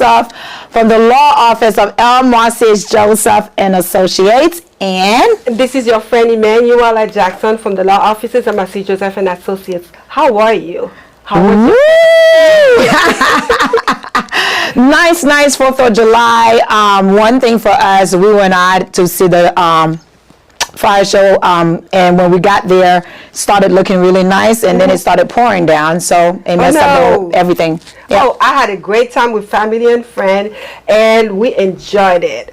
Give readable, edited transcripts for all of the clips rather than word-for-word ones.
from the law office of L. Marcis Joseph and Associates. And this is your friend Emmanuel Jackson from the law offices of Marcis Joseph and Associates. How are you? How was Nice 4th of July. One thing for us, we went out to see the fire show, and when we got there, started looking really nice, and then it started pouring down, so it messed up everything. Yeah. Oh, I had a great time with family and friends, and we enjoyed it.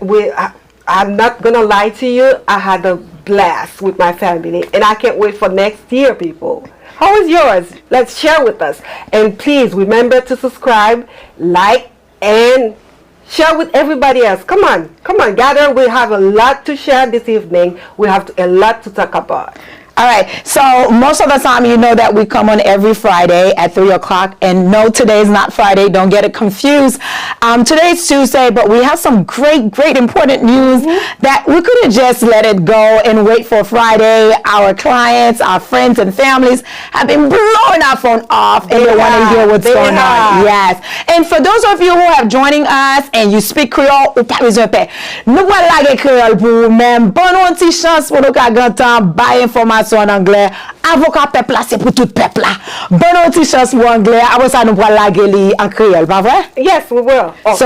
I'm not gonna lie to you, I had a blast with my family, and I can't wait for next year, people. How is yours? Let's share with us, and please remember to subscribe, like, and share with everybody else. Come on, gather. We have a lot to share this evening. We have a lot to talk about. All right, so most of the time you know that we come on every Friday at 3 o'clock, and no, today is not Friday, don't get it confused. Today's Tuesday, but we have some great important news that we couldn't just let it go and wait for Friday. Our clients, our friends and families have been blowing our phone off, and they want to hear what's going on. Yes, and for those of you who are joining us and you speak Creole, ou pas besoin de nous allons la Creole pour même bonne petite chance pour nous qu'à bailler information en anglais. Avocat peuple là, c'est pour tout peuple là. Bonne petite chance pour anglais. Après ça nous pourra la gueule en créole, pas vrai? Yes, we will. Oh, so,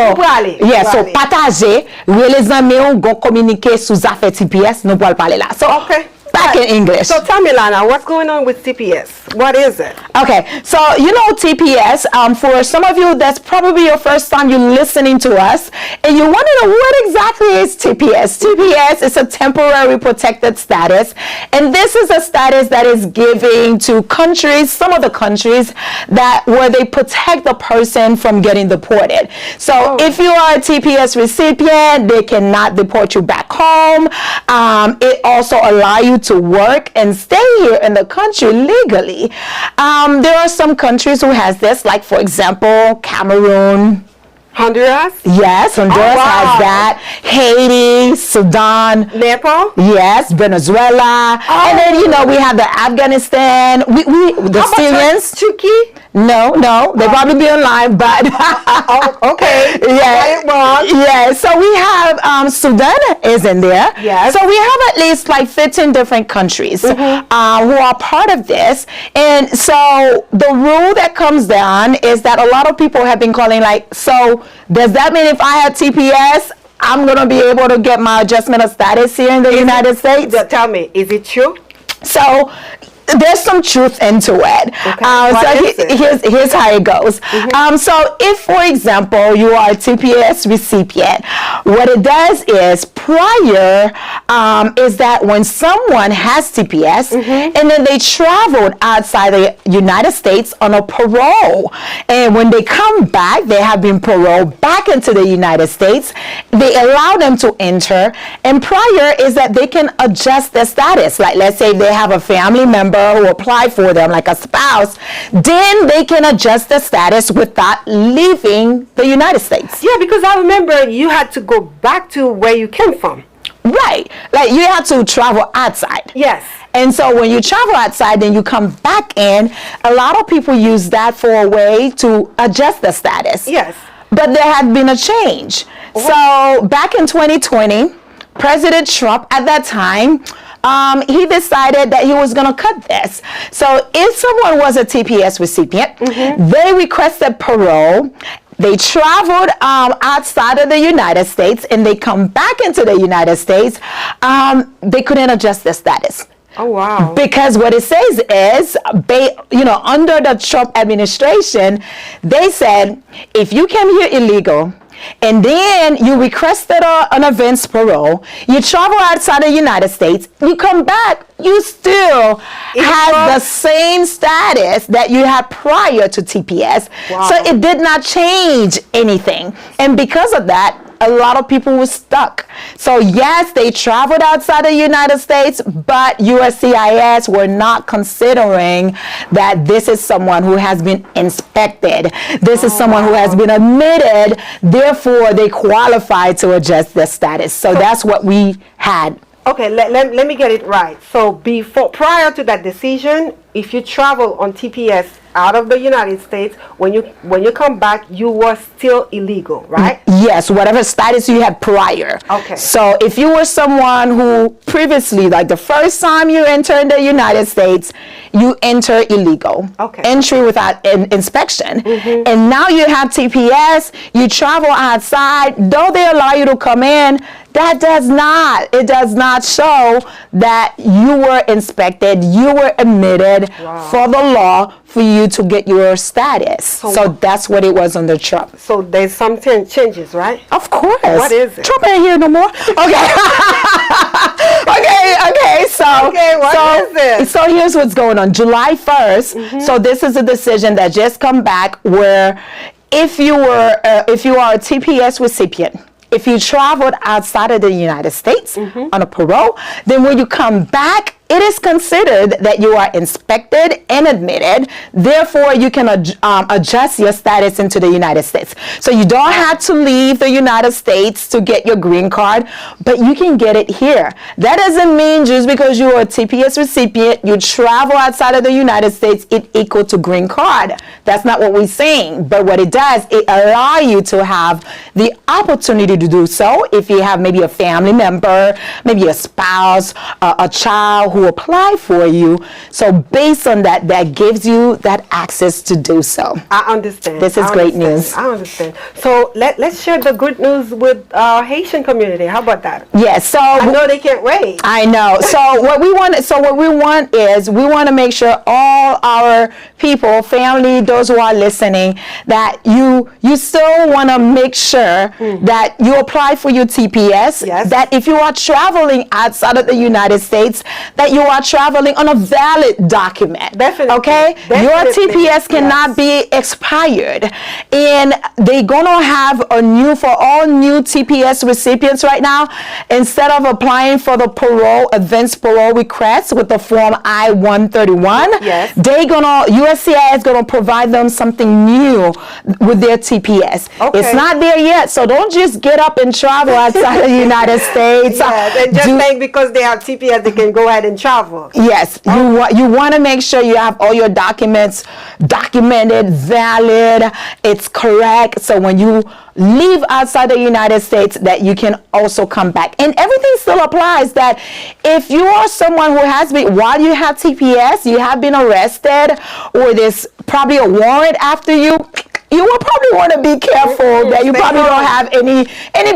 partager, les amis on go communiquer sous affaire TPS, nous pourra parler là. So, okay. Back in English. So tell me, Lana, what's going on with TPS? What is it? Okay, so you know TPS, for some of you, that's probably your first time you're listening to us, and you want to know what exactly is TPS. TPS is a temporary protected status, and this is a status that is given to countries, some of the countries, that where they protect the person from getting deported. So if you are a TPS recipient, they cannot deport you back home. It also allows you to work and stay here in the country legally. There are some countries who has this, like for example, Cameroon, Honduras? Yes, Honduras has that. Haiti, Sudan. Nepal? Yes, Venezuela. And then, you know, we have the Afghanistan. The Syrians. Turkey? No, they probably be online, but. Okay. Yeah. Yeah, so we have Sudan is in there. Yes. So we have at least like 15 different countries who are part of this. And so the rule that comes down is that a lot of people have been calling like, so does that mean if I have TPS, I'm going to be able to get my adjustment of status here in the United States? Tell me, is it true? So there's some truth into it. Okay. Here's how it goes. So if, for example, you are a TPS recipient, what it does is prior is that when someone has TPS and then they traveled outside the United States on a parole, and when they come back, they have been paroled back into the United States, they allow them to enter, and prior is that they can adjust their status. Like let's say they have a family member who apply for them, like a spouse, then they can adjust the status without leaving the United States. Yeah, because I remember you had to go back to where you came from. Right, like you have to travel outside. Yes. And so when you travel outside, then you come back in, a lot of people use that for a way to adjust the status. Yes. But there has been a change. So back in 2020, President Trump at that time, he decided that he was going to cut this. So if someone was a TPS recipient, they requested parole, they traveled outside of the United States, and they come back into the United States, they couldn't adjust their status. Oh, wow. Because what it says is, under the Trump administration, they said, if you came here illegal, and then you requested an advance parole, you travel outside the United States, you come back, you still have the same status that you had prior to TPS. Wow. So it did not change anything. And because of that, a lot of people were stuck. So yes, they traveled outside the United States, but USCIS were not considering that this is someone who has been inspected. This is someone who has been admitted. Therefore, they qualify to adjust their status. So that's what we had. Okay, let me get it right. So prior to that decision, if you travel on TPS out of the United States, when you come back, you were still illegal, right? Yes, whatever status you had prior. Okay. So if you were someone who previously, like the first time you entered the United States, you enter illegal. Okay. Entry without inspection. And now you have TPS, you travel outside, though they allow you to come in, it does not show that you were inspected, you were admitted for the law for you to get your status. So that's what it was under Trump. So there's some changes, right? Of course. What is it? Trump ain't here no more. Okay. okay. So, what is it? So here's what's going on. July 1st. So this is a decision that just come back where if you are a TPS recipient, if you traveled outside of the United States on a parole, then when you come back, it is considered that you are inspected and admitted. Therefore, you can adjust your status into the United States. So you don't have to leave the United States to get your green card, but you can get it here. That doesn't mean just because you're a TPS recipient, you travel outside of the United States, it equal to green card. That's not what we're saying. But what it does, it allows you to have the opportunity to do so if you have maybe a family member, maybe a spouse, a child who apply for you. So based on that, that gives you that access to do so. I understand. This is great news. I understand. So let's share the good news with our Haitian community. How about that? Yes. So I know they can't wait. I know. So what we want is we want to make sure all our people, family, those who are listening, that you still want to make sure that you apply for your TPS. Yes. That if you are traveling outside of the United States, that you are traveling on a valid document. Definitely. Okay? Definitely. Your TPS cannot be expired. And they're going to have for all new TPS recipients right now, instead of applying for the advanced parole request with the form I-131, yes, USCIS is going to provide them something new with their TPS. Okay. It's not there yet, so don't just get up and travel outside of the United States. Yes, and just think because they have TPS, they can go ahead and travel. Yes, you want to make sure you have all your documents documented, valid, it's correct. So when you leave outside the United States, that you can also come back. And everything still applies, that if you are someone who has been, while you have TPS, you have been arrested, or there's probably a warrant after you, you will probably want to be careful that you probably don't have any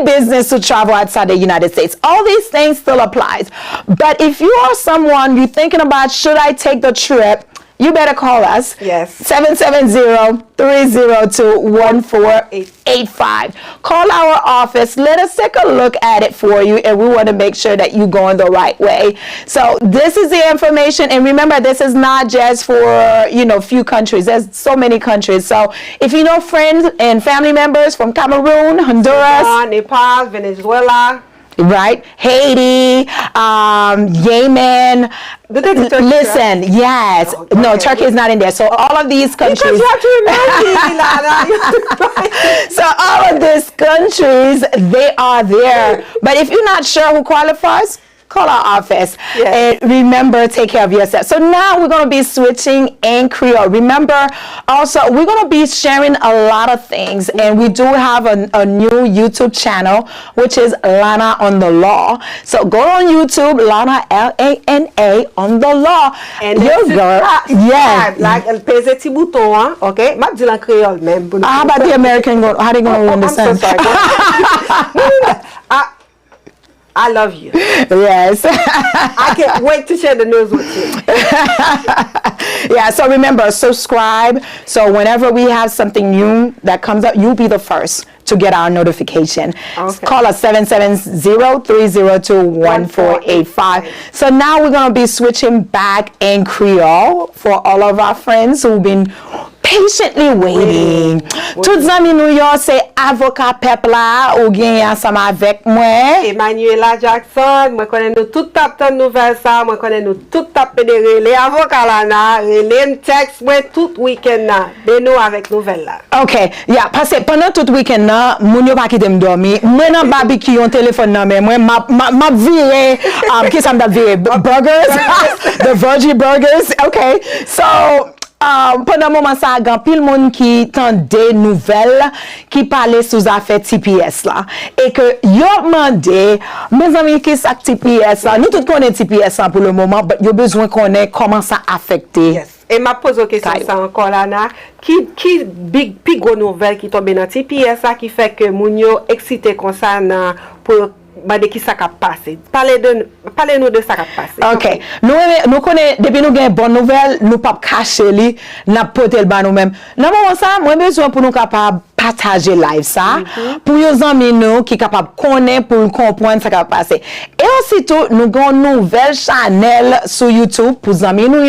business to travel outside the United States. All these things still applies. But if you are someone you're thinking about, should I take the trip, you better call us. Yes. 770-302-1485. Call our office. Let us take a look at it for you, and we want to make sure that you're going the right way. So this is the information, and remember, this is not just for few countries. There's so many countries. So if you know friends and family members from Cameroon, Honduras, Nepal, Venezuela, right, Haiti, Yemen. Listen, yes. Oh, okay. No, Turkey is not in there. So all of these countries. Because you have to remind me, Lana. So all of these countries, they are there. But if you're not sure who qualifies, call our office. Yes. And remember, take care of yourself. So now we're going to be switching in Creole. Remember, also, we're going to be sharing a lot of things. And we do have a new YouTube channel, which is Lana on the Law. So go on YouTube, Lana, Lana on the Law. And your girl, yes. Like el pese ti bouton, okay? M'a dit en créole même. How about the American? How they going to understand? I'm so sorry. I love you. Yes. I can't wait to share the news with you. Yeah, so remember, subscribe. So whenever we have something new that comes up, you'll be the first to get our notification. Okay. Call us 770-302-1485. So now we're going to be switching back in Creole for all of our friends who've been patiently waiting. Tout zami nou yo se avocat peuple la ou gen ensemble avec moi. Emmanuela Jackson, moi connais nous tout tap tan nouvelle ça, moi connais nous tout tap de relé avocat la na, relé texte moi tout week-end là, de nous avec nouvelle là. Okay, yeah, parce que pendant tout week-end là, moun yo pa kite m dormi. Moi nan barbecue yon téléphone nan men, moi m'a viré qui ça m'a viré burgers, the veggie burgers. Okay. So pendant moment ça, grand pile monde qui tende nouvelles qui parlait sous affaire TPS là et que yo demandé mes amis qui ça TPS là, nous tous connaissons TPS là pour le moment, mais yo besoin connaître comment ça affecte. Yes. Et m'a posé une question ça encore là, qui big gros nouvelle qui tombe dans TPS là qui fait que moun yo excité comme ça pour de qui ça a passé. Parlez-nous de ça qui a passé. OK. Nous connaissons, depuis nous avons une bonne nouvelle, nous ne pouvons pas cacher, nous ne pouvons pas nous-mêmes. Dans le moment ça, moi, besoin pour nous capables partager live ça, pour les amis nous qui sont capables de connaître, pour comprendre ce qui va passer. Et aussitôt, nous avons une nouvelle chaîne sur YouTube pour les amis nous.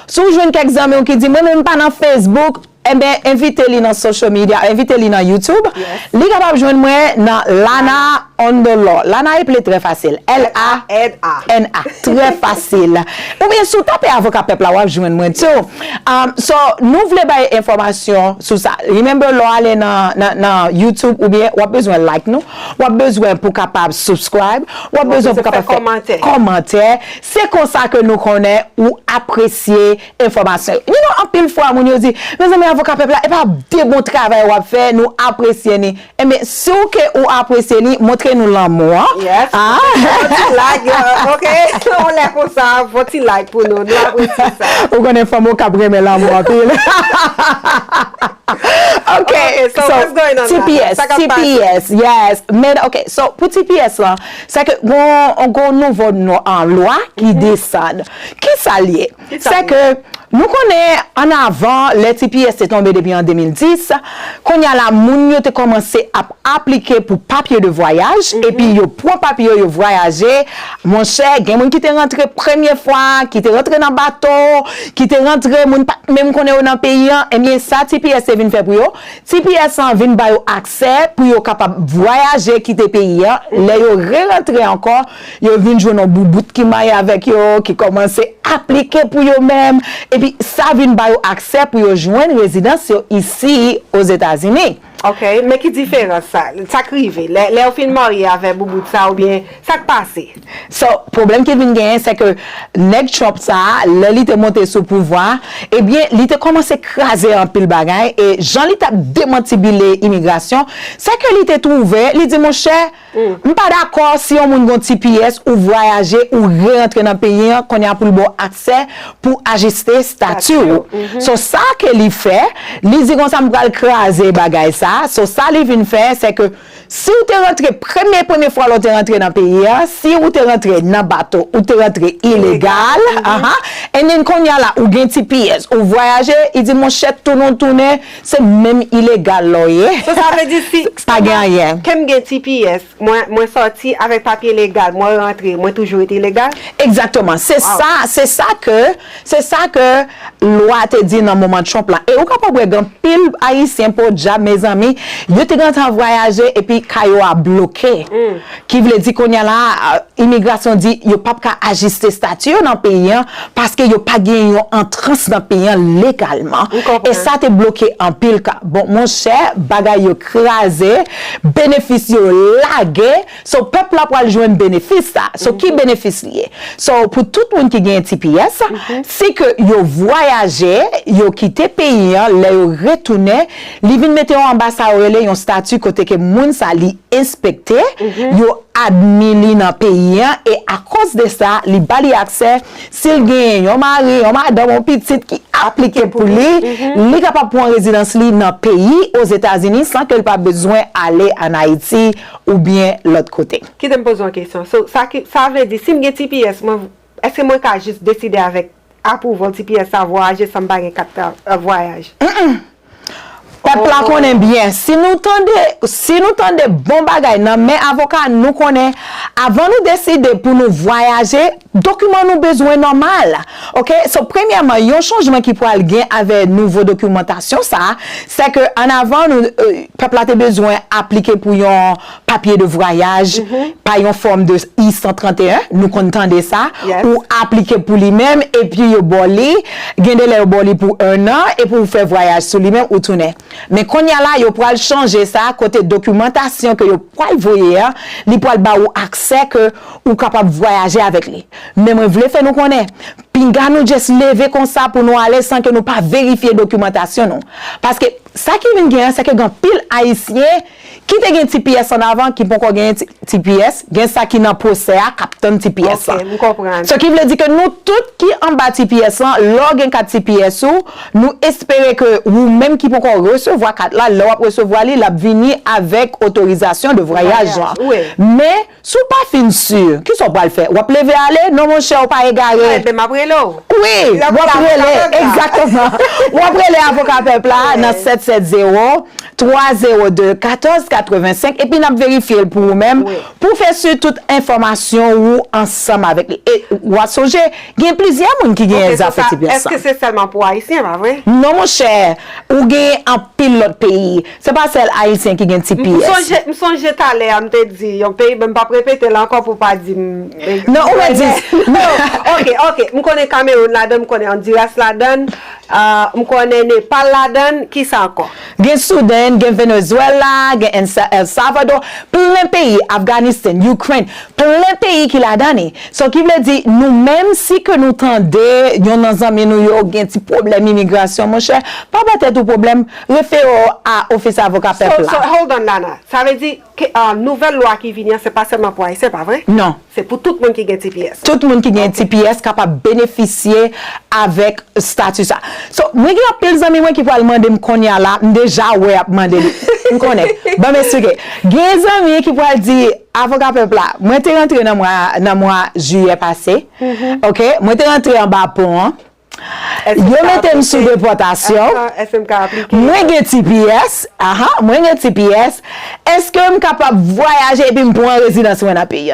Si vous avez quelques amis qui disent, moi, même pas dans Facebook, eh bien, invitez-les dans social media, invitez-les dans YouTube. Les capables de joindre moi dans Lana on the Law. Lana est très facile. L-A-N-A. Très facile. Ou bien, si vous tapez avocat peuple, vous joindre moi. So, nous voulons avoir information sur ça. Remember, là, aller dans YouTube ou bien, vous avez besoin de like nous. Vous avez besoin pour capable subscribe. Vous avez besoin pour capable faire commentaire. C'est comme ça que nous connaissons ou apprécier information. You know, en pile fois, nous dit, mes amis, avocat peuple, et pas de bon travail ou faire, nous apprécier ni. Et mais si vous appréciez ni, montrez-nous l'amour. Yes. Ah. Like, OK. On l'a pour ça, votre like pour nous. Nous apprécions ça. Vous connaissez femme au cabré mais l'amour pile. Okay, so what's going on TPS, yes. Mais OK, so pour TPS là, c'est que on nouveau en loi qui descend. Qui ça lié? C'est que nous connaissons en avant, les TPS est tombé depuis en 2010, qu'on y a la moun yo te commencé à appliquer pour papier de voyage, et puis yo prend papier yo voyager, mon cher, gen moun qui te rentré première fois, qui te rentré dans bateau, qui te rentré moun même qu'on est dans pays, et bien ça TPS est vinn faire pour yo. TPS en vinn ba yo accès pour yo capable voyager quitter pays, là yo rentré encore, yo vinn jouer un bout qui maille avec yo, qui commence à appliquer pour yo même. Et puis, ça vient par accès pour joindre une résidence ici aux États-Unis. OK, mais qui différence ça? Ça arrive, les films mariés avec boubou de ça ou bien ça passe? So, problème qui vient gagner, c'est que Neg Trump ça, il était monté sous pouvoir, eh bien, il était commencé à craser un pile bagaille et Jean il a démantibilé l'immigration. C'est que il était trouvé, il dit mon cher, je pas d'accord si on a un TPS ou voyager ou rentrer dans le pays qu'on a pour le bon accès pour ajuster statut. So ça qu'il fait, il dit qu'on ça me craser bagaille ça. So ça il vient faire c'est que si vous êtes rentré première fois vous êtes rentré dans le pays, si vous êtes rentré dans bateau ou êtes rentré illégal, et then quand y a là ou gain TPS ou voyager, il dit mon chef tourner, c'est même illégal là. So ça veut dire si pas rien. Comme gain TPS, moi sorti avec papier légal, moi rentré, moi toujours été illégal. Exactement, c'est ça que loi te dit dans le moment de Trump là. Et au capable grand pile haïtien pour jamais mes amis, yo te rentre voyager et puis kayo a bloqué. Qui veut dire qu'on y a là immigration dit yo pas ka ajuster statut dans pays parce que yo pas gagné entrance dans pays légalement. Et ça te bloqué en pile cas. Bon mon cher, bagay yo crasé, bénéfice yo lagué, so peuple là pour joindre bénéfice ça. So qui bénéfice lié? So pour tout le monde qui gagne TPS, c'est que yo voyager, yo quitté pays là yo retourner, li vinn mettre en ambassade yon statut côté que moun sa li inspecté, yo admis dans pays et à cause de ça, li bali accès s'il gagne yon mari, yon madame, yon petit qui appliqué pour lui, li capable pour résidence li dans pays aux États-Unis sans qu'elle pas besoin aller en Haïti ou bien l'autre côté. Qui te pose une question. So, ça veut dire si m'gè TPS, est-ce que moi ka juste décider avec approval TPS à voyager sans baguer voyage? Peuple là connaît bien. Si nous tendez bon bagay nan mais avocat nous connaît avant nous décider pour nous voyager, document nous besoin normal. OK? So premièrement, un changement qui pourra gagner avec nouveau documentation ça, c'est que en avant nous peuple là besoin appliquer pour un papier de voyage, par une forme de I-131, nous contendez ça ou appliquer pour lui-même et puis yo boli, gagner le boli pour 1 an et pour faire voyage sur lui-même ou tourner. Mais quand y a là, yo pourra changer ça côté documentation que yo pourra voyer, li pourra ba ou accès que ou capable voyager avec lui. Mais moi voulais faire nous connaître. pinga nous juste lever comme ça pour nous aller sans que nous pas vérifier documentation non. Parce que ça qui vient gagner c'est que grand pile haïtien qui te gen TPS en avant qui pas gagner TPS, gen ça qui dans procès à captain TPS. OK, vous comprenez. Ce qui veut dire que nous tout qui en bas TPS là, gen 4 TPS nous espérer que vous même qui pas recevoir 4 là, là recevoir li la venir avec autorisation de voyage. Oui. Mais sous pas fin sûr, qui sont pas le faire? Ou lever aller, non mon cher, ou pas égaré. De m'après l'eau. Oui, ou après les, exactement. Ou après les avocats peuple là, dans 770 302 14 85 et puis n'a vérifié pour vous-même pour faire sur toute information ou ensemble avec les et ou à songer, il y a plusieurs monde qui gagne des affaires TPS. Est-ce que c'est seulement pour haïtiens, pas vrai? Non mon cher, ou gagne en pile l'autre pays. C'est pas seul haïtien qui gagne TPS. Me songe tout à l'heure, me te dit, on paye même pas répéter là encore pour pas dire. Non, on va dire. Non, OK, me connais Cameroun là-dedans, me connais Honduras là-dedans, me connais Népal là-dedans, qui ça encore? Gen Soudan, gen Venezuela, gen El Salvador, plein pays, Afghanistan, Ukraine, plein pays qui l'a donné. Ce qui veut dire, nous-mêmes, si que nous tendez, yon nan zami nou yo gen ti problème immigration, mon cher, pas battre tout problème, référez à office avocat peuple So, hold on, Lana. Ça veut dire que nouvelle loi qui vient, c'est pas seulement pour haïtiens, pas vrai? Non. C'est pour tout le monde qui gagne TPS. Tout le monde qui gagne TPS capable de bénéficier avec statut ça. So, moi qui appelle les amis qui peuvent demander m'konya là, déjà ouais a demander m'konnais. Bon monsieur, des amis qui peuvent dire avocat peuple là, moi t'es rentré dans mois juillet passé. OK, moi t'es rentré en bas pont. Yo mettez sous déportation. SMK appliqué. Moi j'ai TPS. Moi j'ai TPS. Est-ce que je suis capable de voyager et puis me prendre résidence dans le pays?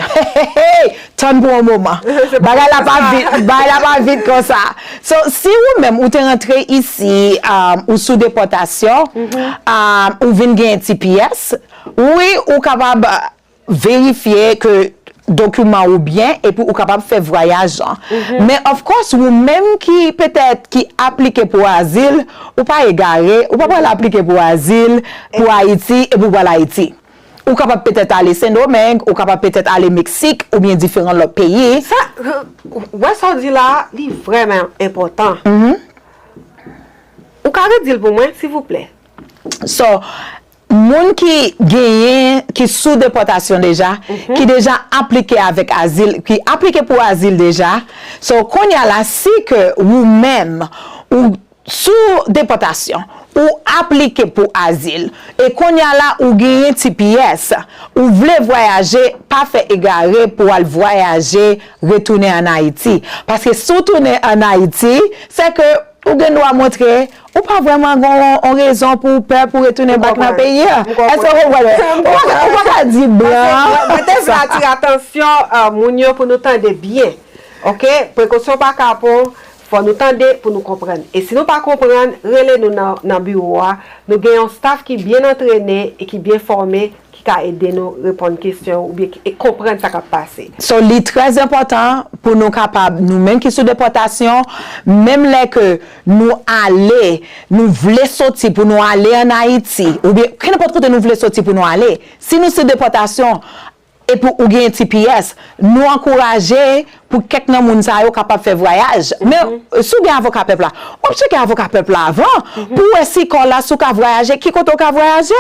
Ton pour un moment. Bagay la pas vite comme ça. So, si vous même ou t'es rentré ici ou sous déportation, ou vinn gen TPS, oui, ou capable vérifier que document ou bien et puis ou capable faire voyage. Mais of course ou même qui peut-être qui applique pour asile ou pas égaré ou pas l'appliquer pour asile pour Haïti et pour Haïti. Ou capable peut-être aller Saint-Domingue, ou capable peut-être aller Mexique ou bien différents autres pays. Ça ouais ça dit là, c'est vraiment important. Ou carré dire pour moi s'il vous plaît. So moun qui gagne qui sous déportation déjà qui déjà appliqué avec asile qui appliqué pour asile déjà so qu'on y a là si que vous même ou sous déportation ou appliqué pour asile et qu'on y a là ou gagne TPS ou voulez voyager pas fait égarer pour aller voyager retourner en Haïti parce que si retourner en Haïti c'est que ou doit montrer ou pas vraiment en raison pour peur pour retourner dans le pays. Est-ce que vous voyez? On va dire blanc. Peut-être attirer attention mounio pour nous tendre bien. OK? Précaution pas capon, faut nous tendre pour nous comprendre. Et si nous pas comprendre, relais nous dans bureau, nous avons un staff qui est bien entraîné et qui est bien formé qui a aidé nous répondre aux questions ou bien et comprendre ce qui a passé. So, c'est très important pour nous capables, nous-mêmes qui sommes déportation, même les que nous allons, nous voulons sortir pour nous aller en Haïti, ou bien, n'importe côté nous voulons sortir pour nous aller, si nous sommes déportation, et pour ou gagner TPS, nous encourager pour quelqu'un moun sa yo capable faire voyage. Mais sous bien avocat peuple là, on check avocat peuple là avant pour si qu'on là sous ka voyager, qui côté ka voyager.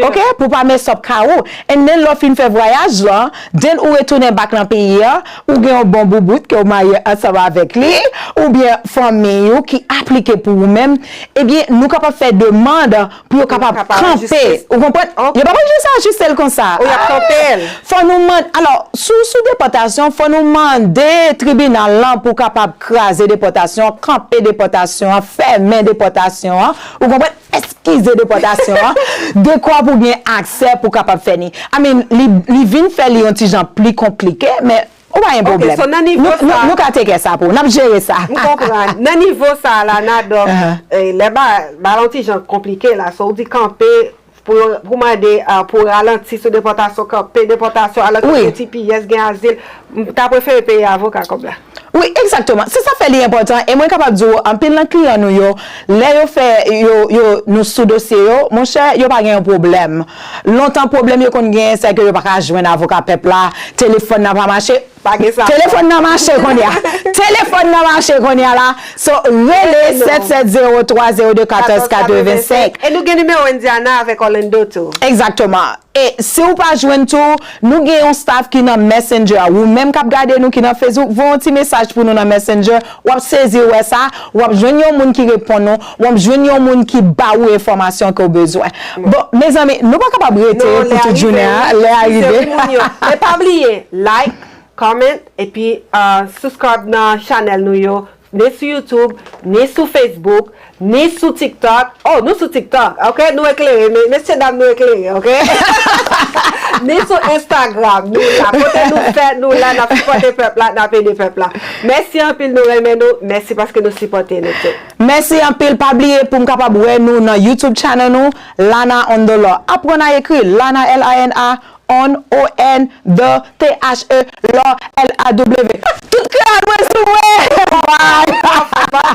OK, pour pas mettre sop chaos. Et then l'offre fin fait voyage là, then ou retourner back dans pays ou gen un bon boubout que ou marié ensemble avec lui ou bien famille ou qui applique pour vous même, eh bien nous capable faire demande pour capable camper. Vous comprenez? Il pas juste ça juste comme ça. Ou y a camper. Faut nous demander alors sous déportation, faut nous demander tribunal là pour capable craser déportation, camper déportation, fermer déportation, ou comprenez esquiser déportation, de quoi pour bien accès pour capable faire ni. I mean, li vinn faire li un petit genre plus compliqué mais on pas un problème. Nous ka take ça pour nous gérer ça. Vous comprenez? Dans niveau ça là donc les balanti gens compliqué là, ça dit camper pour m'aider pour ralentir ce déportation camper déportation alors que TPS gain asile, t'as préféré payer avocat comme là. Oui, exactement. C'est ça fait l'important. Et moi, capable de dire, en pile client nous yo, là yo fait yo nous sous dossier yo, mon cher, yo pas un problème. Longtemps problème yo qu'on gagne c'est que yo pas joindre avocat peuple là, téléphone n'a pas marché. Pa gen sa. Téléphone nan marché qu'on y a. Téléphone nan marché qu'on y a là. So, relais 7703021485. Et nous gen numéro Indiana avec Orlando tout. Exactement. Et si vous pas joindre tout, nous avons un staff qui dans Messenger. Ou même cap garder nous qui dans Facebook, vont un petit message pour nous dans Messenger. Ou saisir ça, ou joindre un monde qui répond nous, ou joindre un monde qui ba ou information que vous besoin. Bon, mes amis, nous pas capable de rester pour toute journée, les arriver. Mais pas oublier, like, comment et puis subscribe dans channel nous yo. Ni sur YouTube, ni sur Facebook, ni sur TikTok. Oh, nous sur TikTok, ok? Nous éclairés, messieurs, dames, nous éclairés, ok? Ni sur Instagram, nous là. Côté nous fait, nous là, nous supporter peuple là, nous payer peuple là. Merci en pile, nous remercions nous. Merci parce que nous supportez nous tout. Merci en pile, pas oublier pour nous capable voir nous dans YouTube channel nous, Lana on the law. Après on a écrit Lana Lana on O-N de T-H-E L-A-W. Tout le monde, bye bye.